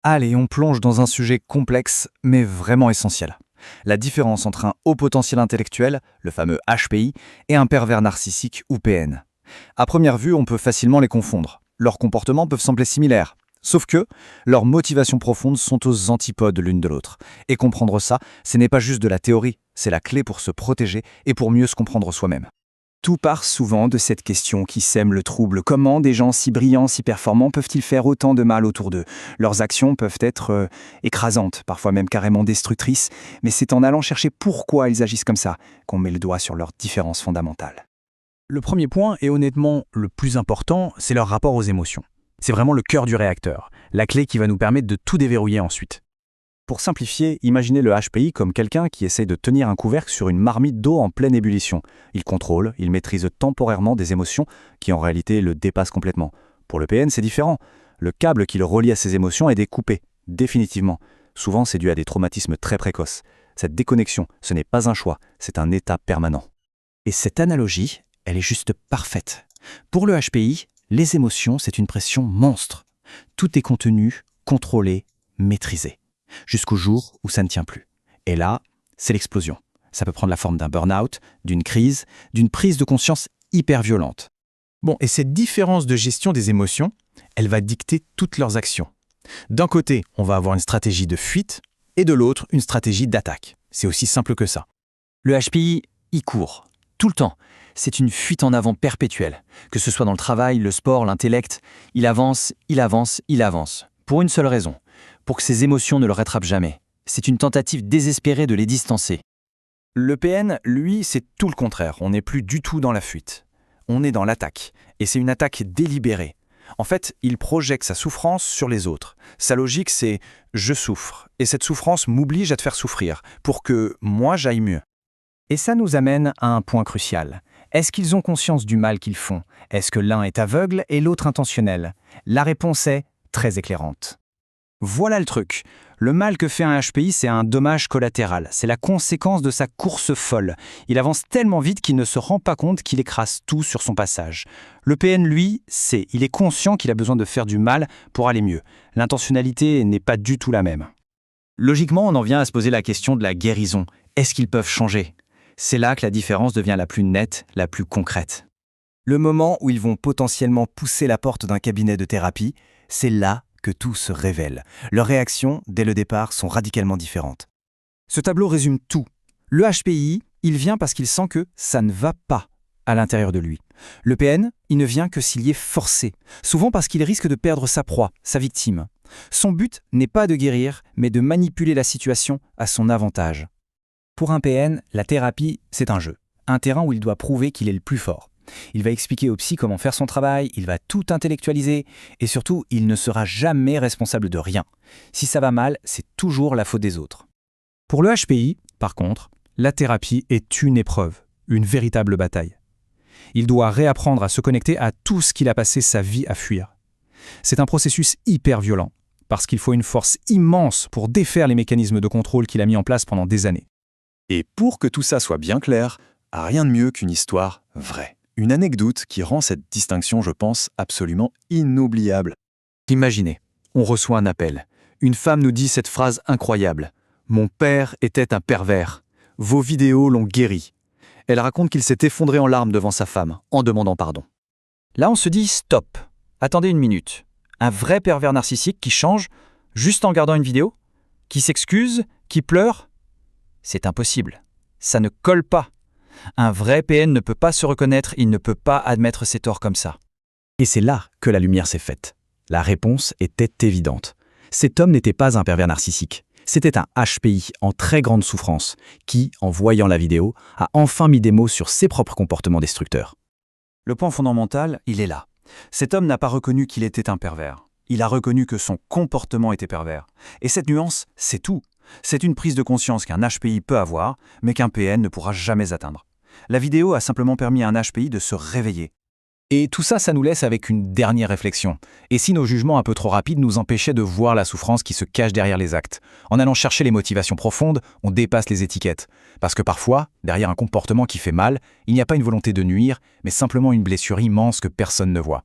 Allez, on plonge dans un sujet complexe, mais vraiment essentiel. La différence entre un haut potentiel intellectuel, le fameux HPI, et un pervers narcissique ou PN. À première vue, on peut facilement les confondre. Leurs comportements peuvent sembler similaires. Sauf que leurs motivations profondes sont aux antipodes l'une de l'autre. Et comprendre ça, ce n'est pas juste de la théorie, c'est la clé pour se protéger et pour mieux se comprendre soi-même. Tout part souvent de cette question qui sème le trouble. Comment des gens si brillants, si performants peuvent-ils faire autant de mal autour d'eux? Leurs actions peuvent être écrasantes, parfois même carrément destructrices, mais c'est en allant chercher pourquoi ils agissent comme ça qu'on met le doigt sur leurs différences fondamentales. Le premier point, et honnêtement le plus important, c'est leur rapport aux émotions. C'est vraiment le cœur du réacteur, la clé qui va nous permettre de tout déverrouiller ensuite. Pour simplifier, imaginez le HPI comme quelqu'un qui essaie de tenir un couvercle sur une marmite d'eau en pleine ébullition. Il contrôle, il maîtrise temporairement des émotions qui en réalité le dépassent complètement. Pour le PN, c'est différent. Le câble qui le relie à ses émotions est découpé, définitivement. Souvent, c'est dû à des traumatismes très précoces. Cette déconnexion, ce n'est pas un choix, c'est un état permanent. Et cette analogie, elle est juste parfaite. Pour le HPI, les émotions, c'est une pression monstre. Tout est contenu, contrôlé, maîtrisé. Jusqu'au jour où ça ne tient plus. Et là, c'est l'explosion. Ça peut prendre la forme d'un burn-out, d'une crise, d'une prise de conscience hyper violente. Bon, et cette différence de gestion des émotions, elle va dicter toutes leurs actions. D'un côté, on va avoir une stratégie de fuite, et de l'autre, une stratégie d'attaque. C'est aussi simple que ça. Le HPI, il court, tout le temps. C'est une fuite en avant perpétuelle. Que ce soit dans le travail, le sport, l'intellect, il avance, il avance, il avance. Pour une seule raison. Pour que ses émotions ne le rattrapent jamais. C'est une tentative désespérée de les distancer. Le PN, lui, c'est tout le contraire. On n'est plus du tout dans la fuite. On est dans l'attaque. Et c'est une attaque délibérée. En fait, il projette sa souffrance sur les autres. Sa logique, c'est « je souffre ». Et cette souffrance m'oblige à te faire souffrir, pour que moi, j'aille mieux. Et ça nous amène à un point crucial. Est-ce qu'ils ont conscience du mal qu'ils font? Est-ce que l'un est aveugle et l'autre intentionnel? La réponse est très éclairante. Voilà le truc. Le mal que fait un HPI, c'est un dommage collatéral. C'est la conséquence de sa course folle. Il avance tellement vite qu'il ne se rend pas compte qu'il écrase tout sur son passage. Le PN, lui, il est conscient qu'il a besoin de faire du mal pour aller mieux. L'intentionnalité n'est pas du tout la même. Logiquement, on en vient à se poser la question de la guérison. Est-ce qu'ils peuvent changer? C'est là que la différence devient la plus nette, la plus concrète. Le moment où ils vont potentiellement pousser la porte d'un cabinet de thérapie, c'est là que tout se révèle. Leurs réactions, dès le départ, sont radicalement différentes. Ce tableau résume tout. Le HPI, il vient parce qu'il sent que ça ne va pas à l'intérieur de lui. Le PN, il ne vient que s'il y est forcé, souvent parce qu'il risque de perdre sa proie, sa victime. Son but n'est pas de guérir, mais de manipuler la situation à son avantage. Pour un PN, la thérapie, c'est un jeu, un terrain où il doit prouver qu'il est le plus fort. Il va expliquer au psy comment faire son travail, il va tout intellectualiser, et surtout, il ne sera jamais responsable de rien. Si ça va mal, c'est toujours la faute des autres. Pour le HPI, par contre, la thérapie est une épreuve, une véritable bataille. Il doit réapprendre à se connecter à tout ce qu'il a passé sa vie à fuir. C'est un processus hyper violent, parce qu'il faut une force immense pour défaire les mécanismes de contrôle qu'il a mis en place pendant des années. Et pour que tout ça soit bien clair, rien de mieux qu'une histoire vraie. Une anecdote qui rend cette distinction, je pense, absolument inoubliable. Imaginez, on reçoit un appel. Une femme nous dit cette phrase incroyable. « Mon père était un pervers. Vos vidéos l'ont guéri. » Elle raconte qu'il s'est effondré en larmes devant sa femme, en demandant pardon. Là, on se dit « stop, attendez une minute. Un vrai pervers narcissique qui change, juste en regardant une vidéo? Qui s'excuse? Qui pleure? C'est impossible. Ça ne colle pas. Un vrai PN ne peut pas se reconnaître, il ne peut pas admettre ses torts comme ça. Et c'est là que la lumière s'est faite. La réponse était évidente. Cet homme n'était pas un pervers narcissique. C'était un HPI en très grande souffrance qui, en voyant la vidéo, a enfin mis des mots sur ses propres comportements destructeurs. Le point fondamental, il est là. Cet homme n'a pas reconnu qu'il était un pervers. Il a reconnu que son comportement était pervers. Et cette nuance, c'est tout. C'est une prise de conscience qu'un HPI peut avoir, mais qu'un PN ne pourra jamais atteindre. La vidéo a simplement permis à un HPI de se réveiller. Et tout ça, ça nous laisse avec une dernière réflexion. Et si nos jugements un peu trop rapides nous empêchaient de voir la souffrance qui se cache derrière les actes? En allant chercher les motivations profondes, on dépasse les étiquettes. Parce que parfois, derrière un comportement qui fait mal, il n'y a pas une volonté de nuire, mais simplement une blessure immense que personne ne voit.